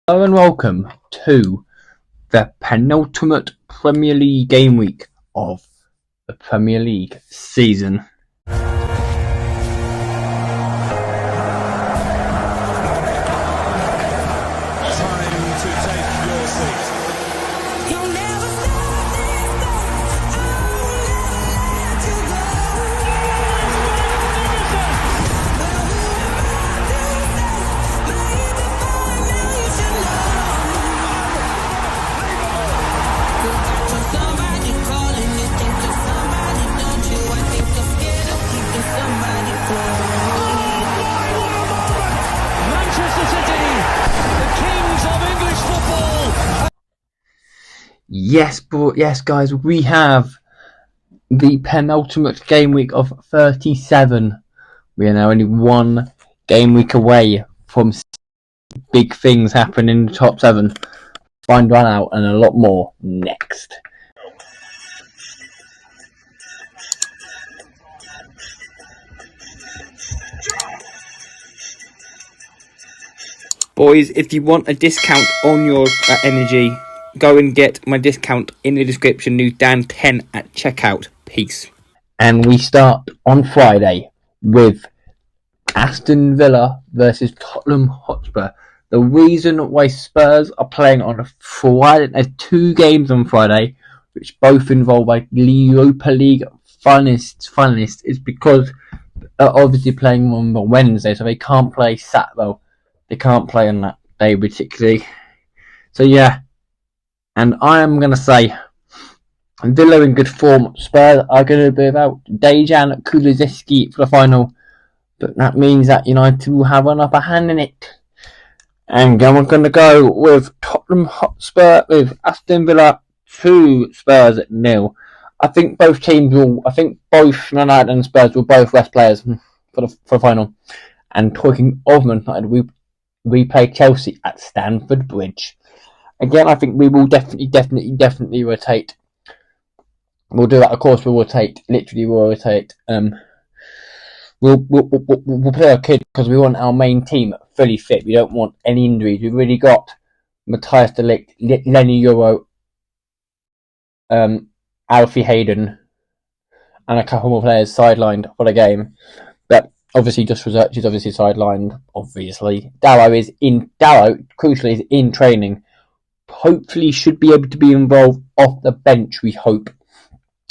Hello and welcome to the penultimate Premier League game week of the Premier League season. Yes, guys, we have the penultimate game week of 37. We are now only one game week away from big things happening in the top 7. Find one out and a lot more next. Boys, if you want a discount on your energy, go and get my discount in the description. New Dan 10 at checkout. Peace. And we start on Friday with Aston Villa versus Tottenham Hotspur. The reason why Spurs are playing on a Friday, there's 2 games on Friday, which both involve like Europa League finalists, is because they're obviously playing on the Wednesday, so they can't play Saturday. They can't play on that day particularly. So yeah, and I am going to say Villa in good form. Spurs are going to be without Dejan Kulusevski for the final, but that means that United will have an upper hand in it. And we're going to go with Tottenham Hotspur with Aston Villa 2, Spurs 0. I think both teams will. I think both United and Spurs will both rest players for the final. And talking of United, we play Chelsea at Stamford Bridge. Again, I think we will definitely rotate. We'll do that. Of course, we'll rotate. Literally, we'll rotate. We'll play our kid because we want our main team fully fit. We don't want any injuries. We've really got Matthias de Ligt, Lenny Euro, Alfie Hayden, and a couple more players sidelined for the game. But obviously, Just Research is obviously sidelined. Obviously, Darrow crucially is in training. Hopefully, should be able to be involved off the bench. We hope,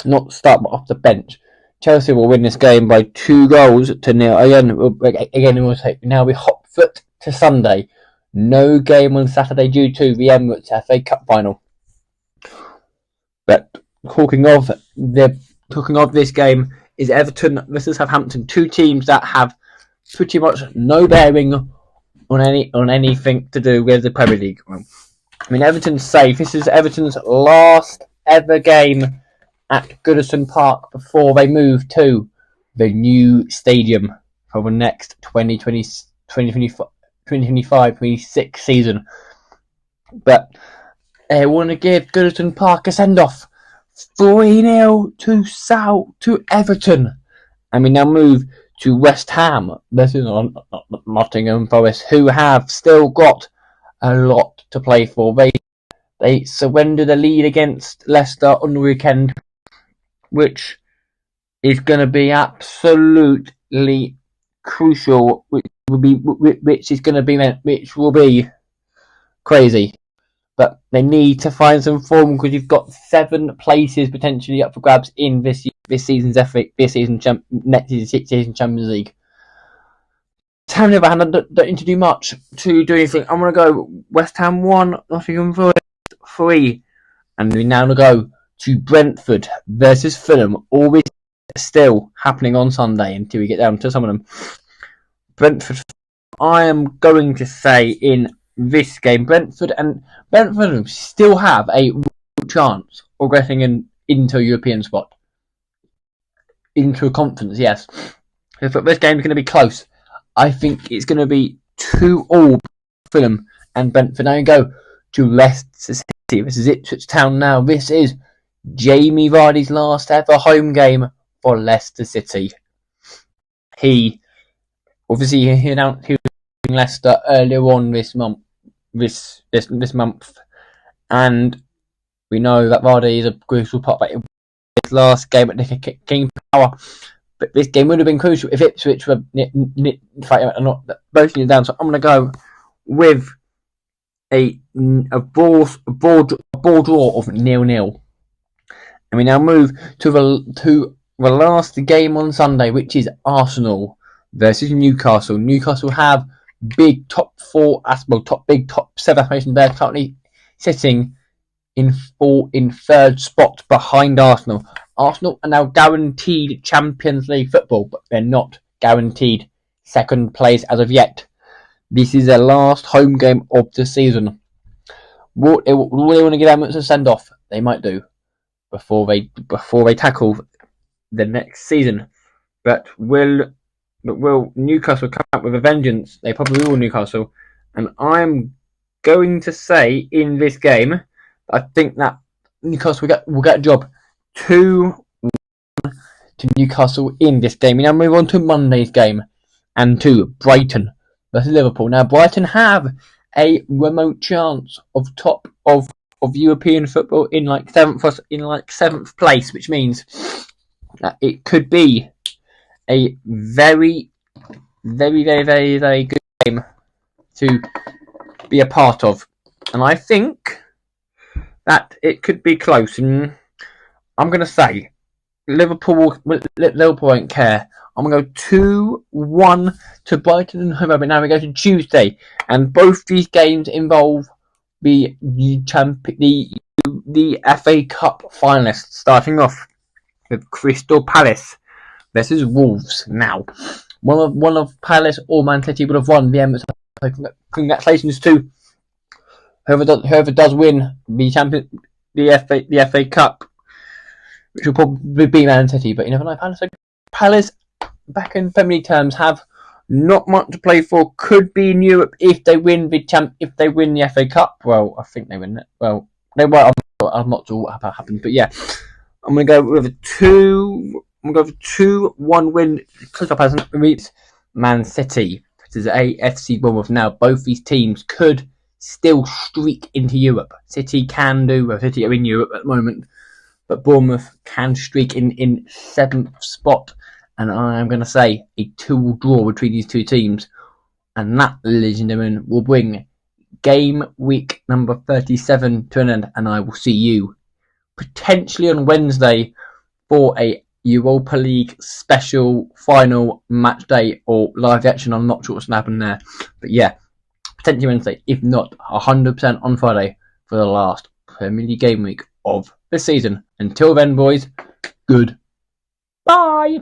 not start, but off the bench. Chelsea will win this game by 2-0. Again, we'll take. Now we hot foot to Sunday. No game on Saturday due to the Emirates FA Cup final. But talking of this game is Everton versus Southampton. 2 teams that have pretty much no bearing on anything to do with the Premier League. I mean, Everton's safe. This is Everton's last ever game at Goodison Park before they move to the new stadium for the next 2025-26 season. But they want to give Goodison Park a send-off. 3-0 to Everton. And we now move to West Ham versus Nottingham Forest, who have still got a lot to play for. They surrendered the lead against Leicester on the weekend, which is going to be absolutely crucial. Which will be crazy. But they need to find some form because you've got 7 places potentially up for grabs in next season's Champions League. Ham never had don't need to do much to do anything. I'm going to go West Ham 1, Nottingham Forest 3, and we now go to Brentford versus Fulham. All this is still happening on Sunday until we get down to some of them. Brentford, I am going to say in this game, Brentford still have a real chance of getting into a European spot. Into a conference, yes. But this game is going to be close. I think it's going to be 2-2 Fulham and Brentford. Now you go to Leicester City. This is Ipswich Town now. This is Jamie Vardy's last ever home game for Leicester City. He announced he was leaving Leicester earlier on this month, this month, and we know that Vardy is a crucial part of his last game at the King Power. But this game would have been crucial if Ipswich were not both down. So I'm going to go with a ball draw of 0-0. And we now move to the last game on Sunday, which is Arsenal versus Newcastle. Newcastle have big top 7 aspirations. They're currently sitting in third spot behind Arsenal. Arsenal are now guaranteed Champions League football, but they're not guaranteed second place as of yet. This is their last home game of the season. Will they want to give them a send off? They might do before they tackle the next season. But will Newcastle come up with a vengeance? They probably will, Newcastle. And I'm going to say in this game, I think that Newcastle will get a job. 2-1 to Newcastle in this game. We now move on to Monday's game and to Brighton versus Liverpool. Now Brighton have a remote chance of top of European football in seventh place, which means that it could be a very, very, very, very, very good game to be a part of, and I think that it could be close. And I'm going to say Liverpool won't care. I'm going to go 2-1 to Brighton and home. But now we go to Tuesday, and both these games involve the FA Cup finalists, starting off with Crystal Palace versus Wolves. Now, one of Palace or Man City would have won the Emirates. So congratulations to whoever does win the FA Cup, which will probably be Man City. But you never know. Palace, back in Premier League terms, have not much to play for. Could be in Europe if they win the FA Cup. Well, I think they win it. Well, they won't. I'm not sure what happens, but yeah, I'm going to go with a 2-1 win. Crystal Palace meets Man City. This is AFC Bournemouth. Now, both these teams could still streak into Europe. City can do. Well, City are in Europe at the moment, but Bournemouth can streak in 7th spot. And I'm going to say a 2 draw between these two teams. And that, ladies and gentlemen, will bring game week number 37 to an end. And I will see you potentially on Wednesday for a Europa League special final match day or live action. I'm not sure what's going to happen there. But yeah, potentially Wednesday, if not 100% on Friday for the last Premier League game week of the season. Until then, boys, goodbye.